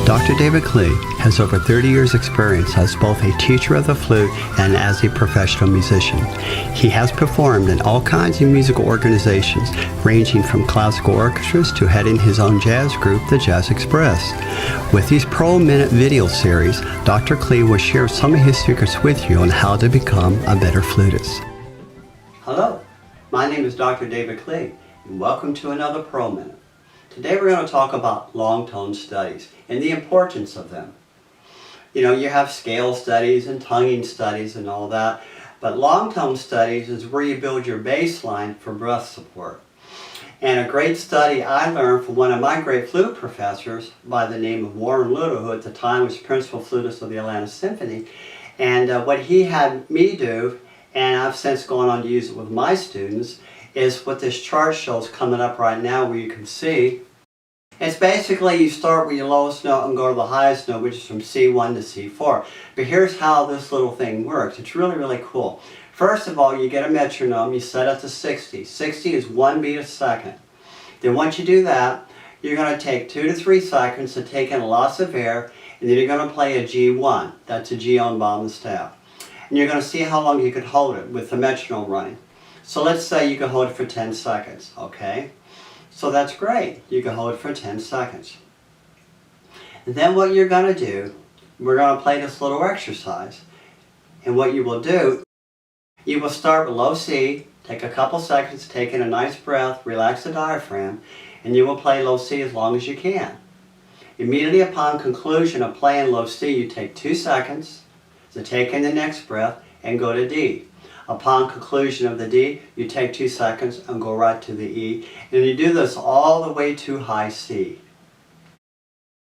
Dr. David Klee has over 30 years' experience as both a teacher of the flute and as a professional musician. He has performed in all kinds of musical organizations, ranging from classical orchestras to heading his own jazz group, the Jazz Express. With these Pro Minute video series, Dr. Klee will share some of his secrets with you on how to become a better flutist. Hello, my name is Dr. David Klee, and welcome to another Pro Minute. Today we're going to talk about long tone studies and the importance of them. You know, you have scale studies and tonguing studies and all that, but long tone studies is where you build your baseline for breath support. And a great study I learned from one of my great flute professors by the name of Warren Lutter, who at the time was principal flutist of the Atlanta Symphony, and what he had me do, and I've since gone on to use it with my students, is what this chart shows coming up right now, where you can see. It's basically you start with your lowest note and go to the highest note, which is from C1 to C4. But here's how this little thing works. It's really, really cool. First of all, you get a metronome, you set it to 60. 60 is 1 beat a second. Then once you do that, you're going to take 2 to 3 seconds to take in lots of air, and then you're going to play a G1. That's a G on bottom of the staff. And you're going to see how long you could hold it with the metronome running. So let's say you can hold it for 10 seconds, okay? So that's great. You can hold it for 10 seconds. And then what you're going to do, we're going to play this little exercise. And what you will do, you will start with low C, take a couple seconds, take in a nice breath, relax the diaphragm, and you will play low C as long as you can. Immediately upon conclusion of playing low C, you take 2 seconds to take in the next breath and go to D. Upon conclusion of the D, you take 2 seconds and go right to the E. And you do this all the way to high C.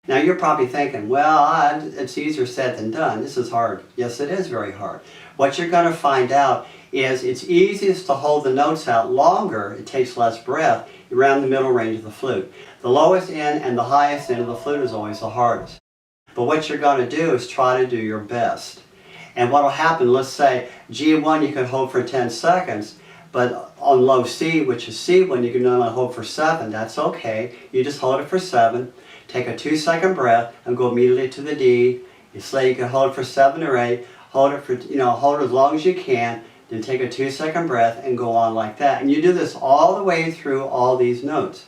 Now you're probably thinking, well, it's easier said than done. This is hard. Yes, it is very hard. What you're going to find out is it's easiest to hold the notes out longer. It takes less breath around the middle range of the flute. The lowest end and the highest end of the flute is always the hardest. But what you're going to do is try to do your best. And what will happen, let's say G1 you can hold for 10 seconds, but on low C, which is C1, you can only hold for 7. That's okay. You just hold it for 7, take a 2-second breath, and go immediately to the D. You say you can hold it for 7 or 8, hold it for, hold it as long as you can, then take a 2-second breath and go on like that. And you do this all the way through all these notes.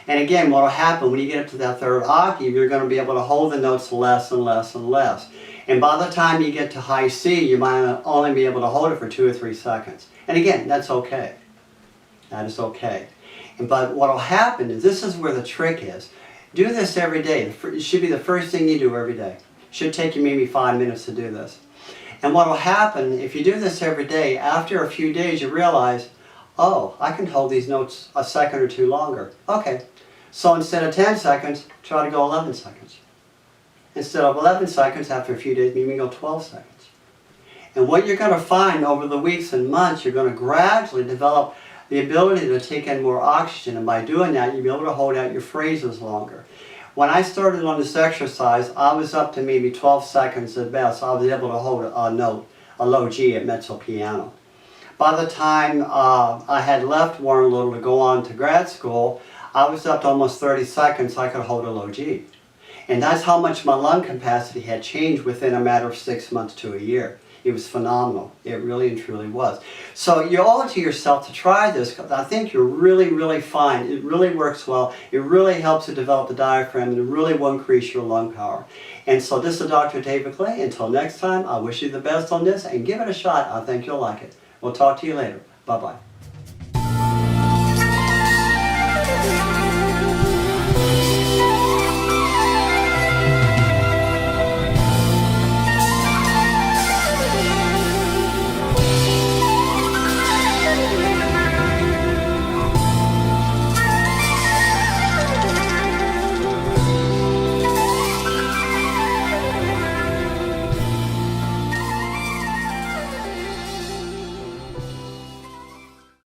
And again, what will happen when you get up to that third octave, you're going to be able to hold the notes less and less and less. And by the time you get to high C, you might only be able to hold it for 2 or 3 seconds. And again, that's okay. That is okay. But what will happen is, this is where the trick is. Do this every day. It should be the first thing you do every day. It should take you maybe 5 minutes to do this. And what will happen, if you do this every day, after a few days you realize, oh, I can hold these notes a second or two longer. Okay. So instead of 10 seconds, try to go 11 seconds. Instead of 11 seconds, after a few days, maybe go 12 seconds. And what you're going to find over the weeks and months, you're going to gradually develop the ability to take in more oxygen. And by doing that, you'll be able to hold out your phrases longer. When I started on this exercise, I was up to maybe 12 seconds at best. I was able to hold a note, a low G at mezzo piano. By the time I had left Warren Lutter to go on to grad school, I was up to almost 30 seconds I could hold a low G. And that's how much my lung capacity had changed within a matter of 6 months to a year. It was phenomenal. It really and truly was. So you owe it to yourself to try this, because I think you're really, really fine. It really works well. It really helps to develop the diaphragm, and it really will increase your lung power. And so this is Dr. David Klee. Until next time, I wish you the best on this, and give it a shot. I think you'll like it. We'll talk to you later. Bye-bye.